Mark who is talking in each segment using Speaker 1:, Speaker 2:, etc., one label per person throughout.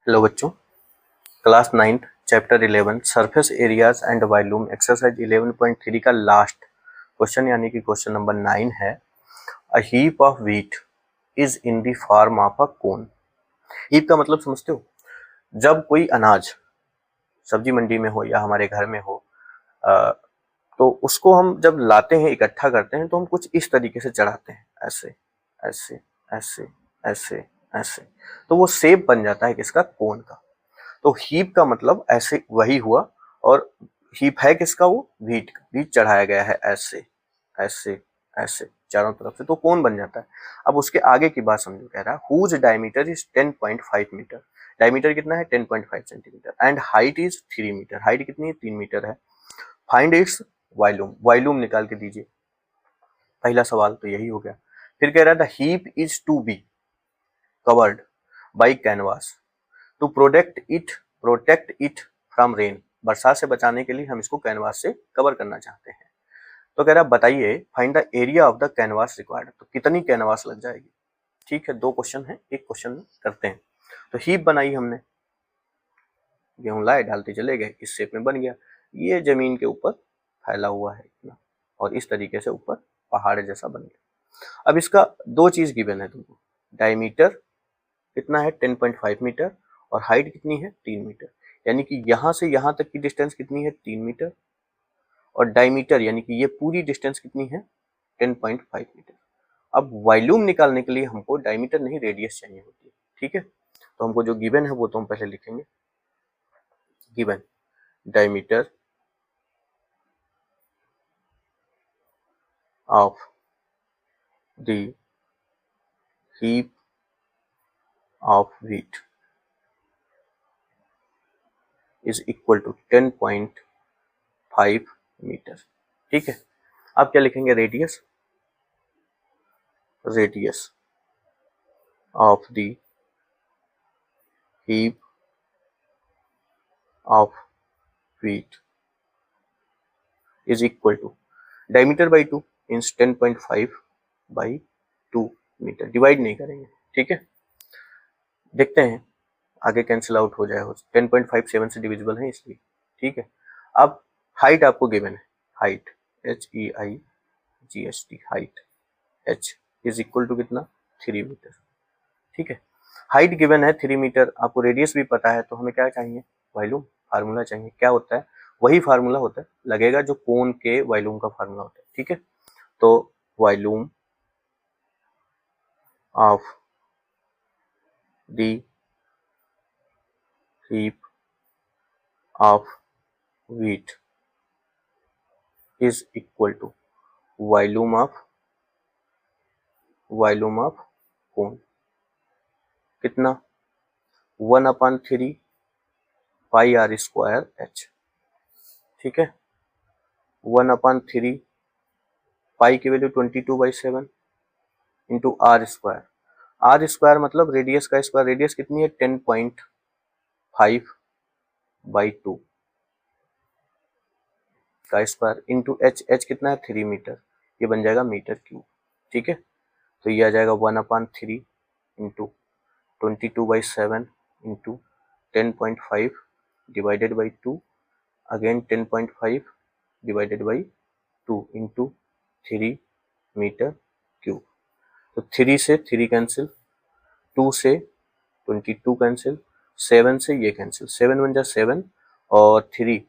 Speaker 1: Hello बच्चों, class 9th chapter 11 surface areas and volume exercise 11.3 का last question यानी कि क्वेश्चन नंबर 9 है। A heap of wheat is in the form of a cone. Heap का मतलब समझते हो? जब कोई अनाज सब्जी मंडी में हो या हमारे घर में हो, तो उसको हम जब लाते हैं, इकट्ठा करते हैं, तो हम कुछ इस तरीके से चढ़ाते हैं, ऐसे ऐसे ऐसे ऐसे ऐसे, तो वो शेप बन जाता है किसका? कोन का। तो हीप का मतलब ऐसे वही हुआ। और हीप है किसका? वो व्हीट का। व्हीट चढ़ाया गया है ऐसे ऐसे ऐसे चारों तरफ से, तो कोन बन जाता है। अब उसके आगे की बात समझो, कह रहा है whose diameter is 10.5 metre. Diameter कितना है? 10.5 centimetre. And height is 3 metre. Height कितनी है? 3 मीटर है। Find its volume. वॉल्यूम निकाल के दीजिए। पहला सवाल तो यही हो गया। फिर कह रहा था heap is to be covered by canvas to protect it from rain. बरसात से बचाने के लिए हम इसको कैनवास से कवर करना चाहते हैं। तो कह रहा बताइए find the area of the canvas required. तो कितनी कैनवास लग जाएगी? ठीक है, दो क्वेश्चन है, एक क्वेश्चन में करते हैं। तो हीप बनाई हमने, गेहूं लाए, डालते चले गए, इस शेप में बन गया। ये जमीन के ऊपर फैला हुआ है इतना, और इस तरीके से ऊपर पहाड़ जैसा बन गया। अब इसका दो चीज गिवन है तुमको। डायमीटर कितना है? 10.5 मीटर। और हाइट कितनी है? 3 मीटर। यानी कि यहां से यहां तक की डिस्टेंस कितनी है? 3 मीटर। और डायमीटर यानी कि ये पूरी डिस्टेंस कितनी है? 10.5 मीटर। अब वॉल्यूम निकालने के लिए हमको डायमीटर नहीं, रेडियस चाहिए होती है। ठीक है, तो हमको जो गिवन है वो तो हम पहले लिखेंगे। Given diameter of the heap of wheat is equal to 10.5 metre. ठीक है, अब क्या लिखेंगे? Radius of the heap of wheat is equal to diameter by 2 means 10.5 by 2 metre. Divide नहीं करेंगे। ठीक है, देखते हैं आगे कैंसिल आउट हो जाए। 10.5 7 से डिविजिबल है इसलिए। ठीक है, अब हाइट आपको गिवन है। Height HEIGHT height h is equal to कितना? 3 मीटर। ठीक है, हाइट गिवन है 3 मीटर। आपको रेडियस भी पता है, तो हमें क्या चाहिए? वॉल्यूम। फार्मूला चाहिए। क्या होता है? वही फार्मूला होता है लगेगा जो कोन के वॉल्यूम का फार्मूला होता है। ठीक है, तो volume of the heap of wheat is equal to volume of cone. कितना? 1/3 पाई आर स्क्वायर एच। ठीक है, 1/3 पाई की value 22/7 into r square. R square मतलब रेडियस का स्क्वायर। रेडियस कितनी है? 10.5/2 का स्क्वायर इंटू एच। एच कितना है? 3 मीटर। ये बन जाएगा मीटर क्यूब। ठीक है, तो ये आ जाएगा 1/3 into 22/7 into 10.5 divided by 2, again 10.5 divided by 2 into 3 metre cube. तो 3 से 3 कैंसिल, 2 से 22 कैंसिल, 7 से ये कैंसिल, 7 बन जा 7 और 3,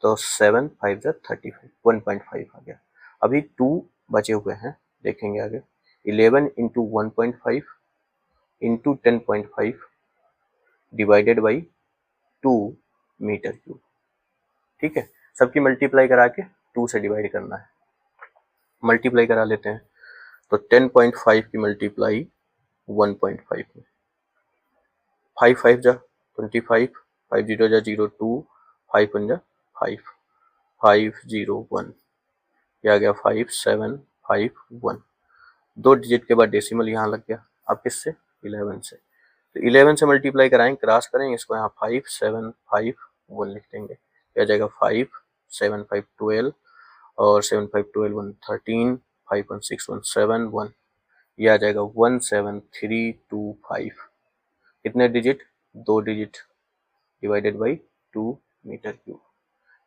Speaker 1: तो 7 5 जा 35, 1.5 आ गया। अभी 2 बचे हुए हैं, देखेंगे आगे। 11 into 1.5 into 10.5 divided by 2 metre cube. ठीक है, सबकी मल्टीप्लाई करा के 2 से डिवाइड करना है। मल्टीप्लाई करा लेते हैं, तो 10.5 की मल्टीप्लाई 1.5 में, 5 5 जा 25, 5 0 जा 0 2, 5 1 जा 5, 5 0 1, ये आ गया 5 7 5 1। 2 डिजिट के बाद डेसिमल यहाँ लग गया। अब किससे? 11 से। तो 11 से मल्टीप्लाई कराएंगे, क्रॉस करेंगे इसको, यहाँ 5 7 5 1 लिख देंगे। क्या जाएगा? 5 7 5 12 और 7 5 12 1 13, 5 1 6 1 7 1, ये आ जाएगा 1 7 3 2 5। कितने digit? 2 digit divided by 2 metre cube.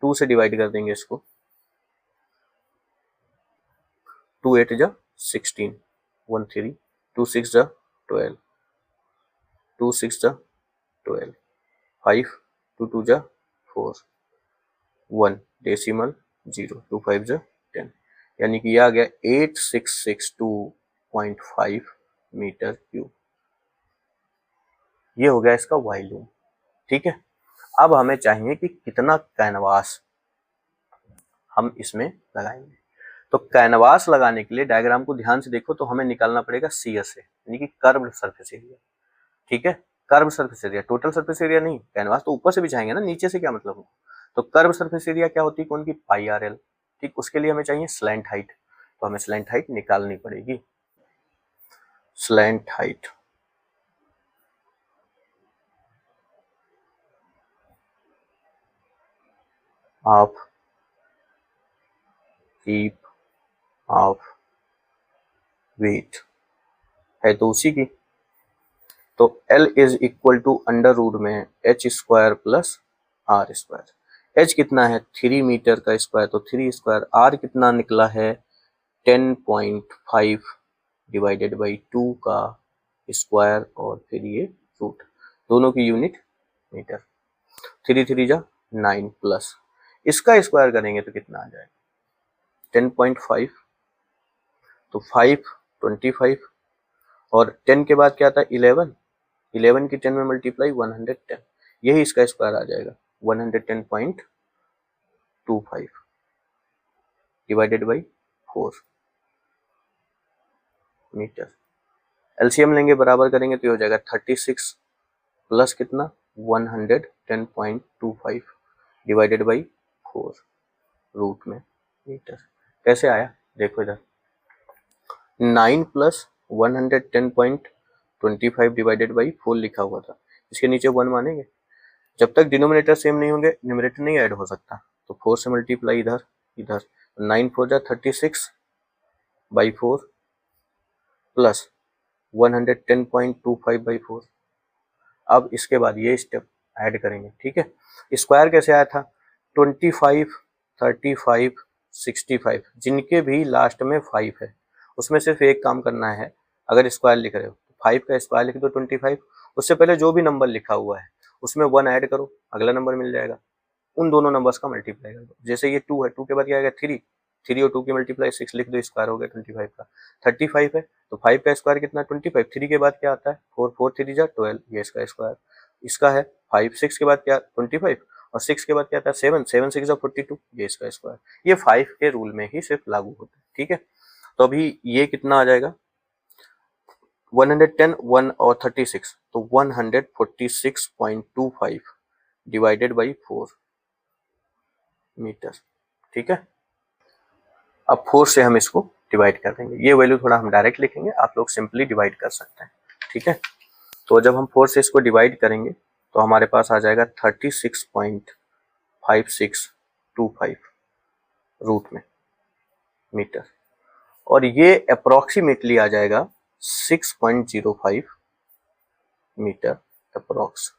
Speaker 1: 2 से डिवाइड कर देंगे इसको, 2 8 जा 16, 1 3, 2 6 जा 12, 2 6 जा 12, 5 2 2 जा 4, 1 डेसिमल 0, 2 5 जा 10, यानी कि यह आ गया 8662.5 मीटर क्यूब। ये हो गया इसका वॉल्यूम। ठीक है, अब हमें चाहिए कि कितना कैनवास हम इसमें लगाएंगे। तो कैनवास लगाने के लिए डायग्राम को ध्यान से देखो तो हमें निकालना पड़ेगा CS से, यानी कि कर्व्ड सरफेस एरिया। ठीक है, curve surface area, total surface area नहीं, कैनवास तो ऊपर से बिछाएंगे ना, नीचे से क्या मतलब हो। तो कर्व सरफेस एरिया क्या होती है, कौन की, पाई RL। ठीक, उसके लिए हमें चाहिए स्लैंट हाइट, तो हमें स्लैंट हाइट निकालनी पड़ेगी। Slant height of heap of wheat है तो उसी की, तो L is equal to under root में h² प्लस r²। h कितना है 3 मीटर का स्क्वायर, तो 3 स्क्वायर, r कितना निकला है 10.5 डिवाइडेड बाई 2 का स्क्वायर और फिर ये रूट, दोनों की यूनिट मीटर। 3 3 जा 9 प्लस इसका स्क्वायर करेंगे तो कितना आ जाएगा 10.5, तो 5 25 और 10 के बाद क्या था 11, 11 की 10 में मल्टीप्लाई 110, यही इसका स्क्वायर आ जाएगा 110.25 डिवाइडेड बाई 4 मीटर। एलसीएम लेंगे, बराबर करेंगे तो ये हो जाएगा 36 प्लस कितना 110.25 डिवाइडेड बाई 4 रूट में मीटर। कैसे आया देखो इधर, 9 प्लस 110.25 डिवाइडेड बाई 4 लिखा हुआ था, इसके नीचे 1 मानेंगे, जब तक डिनोमिनेटर सेम नहीं होंगे न्यूमरेटर नहीं ऐड हो सकता, तो 4 से मल्टीप्लाई इधर इधर, 9 4 जा 36 बाई 4 प्लस 110.25 बाई 4। अब इसके बाद ये स्टेप ऐड करेंगे। ठीक है, स्क्वायर कैसे आया था 25 35 65, जिनके भी लास्ट में 5 है उसमें सिर्फ एक काम करना है, अगर स्क्वायर लिख रहे हो 5 का स्क्वायर लिख दो 25, उससे पहले जो भी नंबर लिखा हुआ है उसमें 1 ऐड करो, अगला नंबर मिल जाएगा, उन दोनों नंबर्स का मल्टीप्लाई कर दो। जैसे ये 2 है, 2 के बाद क्या आएगा 3, 3 और 2 की मल्टीप्लाई 6 लिख दो, स्क्वायर हो गया 25 का। 35 है तो 5 का स्क्वायर कितना 25, 3 के बाद क्या आता है 4, 4 3 जा 12, ये इसका स्क्वायर, इसका है 5, 6 के बाद क्या 25 और 6 के बाद क्या आता है 7, 7 6 जा 42, ये इसका स्क्वायर। ये 5 के रूल में ही सिर्फ लागू होता है। ठीक है, तो अभी ये कितना आ जाएगा 110, 1 और 36, तो 146.25 डिवाइडेड बाई 4 मीटर। ठीक है, अब 4 से हम इसको डिवाइड कर देंगे, ये वैल्यू थोड़ा हम डायरेक्ट लिखेंगे, आप लोग सिंपली डिवाइड कर सकते हैं। ठीक है, तो जब हम 4 से इसको डिवाइड करेंगे तो हमारे पास आ जाएगा 36.5625 रूट में मीटर, और ये अप्रोक्सीमेटली आ जाएगा 6.05 मीटर अप्रोक्स।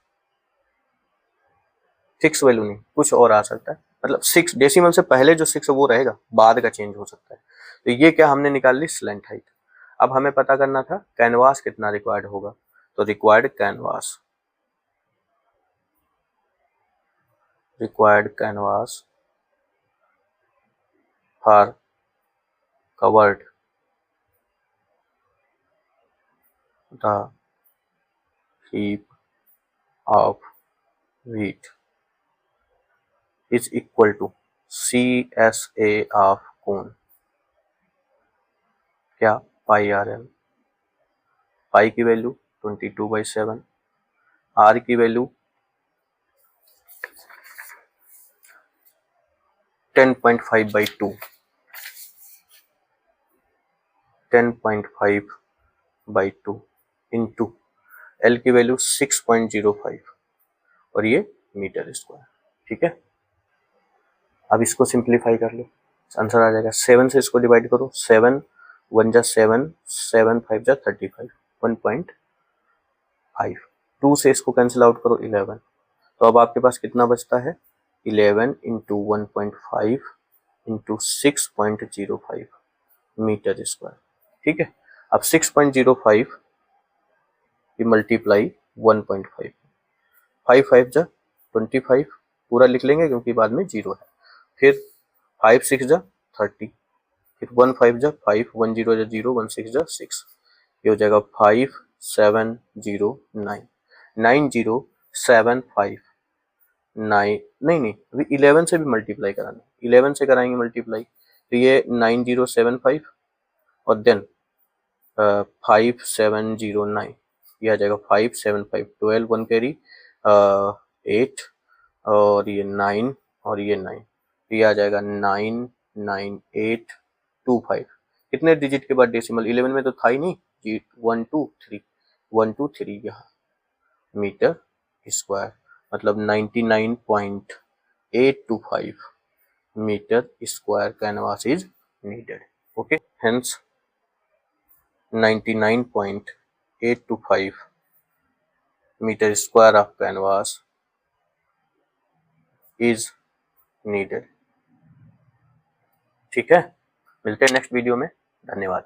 Speaker 1: फिक्स वैल्यू नहीं, कुछ और आ सकता है, मतलब 6 डेसिमल से पहले जो 6 वो रहेगा, बाद का चेंज हो सकता है। तो ये क्या हमने निकाल ली स्लैंट हाइट। अब हमें पता करना था कैनवास कितना रिक्वायर्ड होगा, तो required canvas for covered the heap of wheat is equal to CSA of cone, क्या पाई RL, पाई की वैल्यू 22/7, आर की वैल्यू 10.5/2, 10.5/2 इंटू एल की वैल्यू 6.05 और ये मीटर स्क्वायर। ठीक है, अब इसको सिंप्लीफाई कर लो, आंसर आ जाएगा 7 से इसको डिवाइड करो, 7 1 जा 7, 7 5 जा 35, 1.5 2 से इसको कैंसिल आउट करो 11, तो अब आपके पास कितना बचता है 11 इंटू 1.5 इंटू 6.05 मीटर स्क्वायर। ठीक है, अब 6.05 की मल्टीप्लाई 1.5, 5 5 जा 25 पूरा लिख लेंगे क्योंकि बाद में जीरो है, फिर 5 6 जा 30, फिर 1 5 जा 5, 1 0 जा 0, 1 6 जा 6, ये हो जाएगा 5709 9075 9, नहीं अभी 11 से भी मल्टीप्लाई कराना, 11 से कराएंगे मल्टीप्लाई, तो ये 9075 और देन 5709, ये आ जाएगा 575, 12 1 कैरी 8 और ये 9 और ये 9, ये आ जाएगा 99825। कितने डिजिट के बाद डेसिमल, 11 में तो था ही नहीं, 1 2 3 1 2 3 यहाँ मीटर स्क्वायर, मतलब 99.825 meter square canvas is needed. Okay, hence 99.825 meter square of canvas is needed. ठीक है, मिलते हैं नेक्स्ट वीडियो में, धन्यवाद।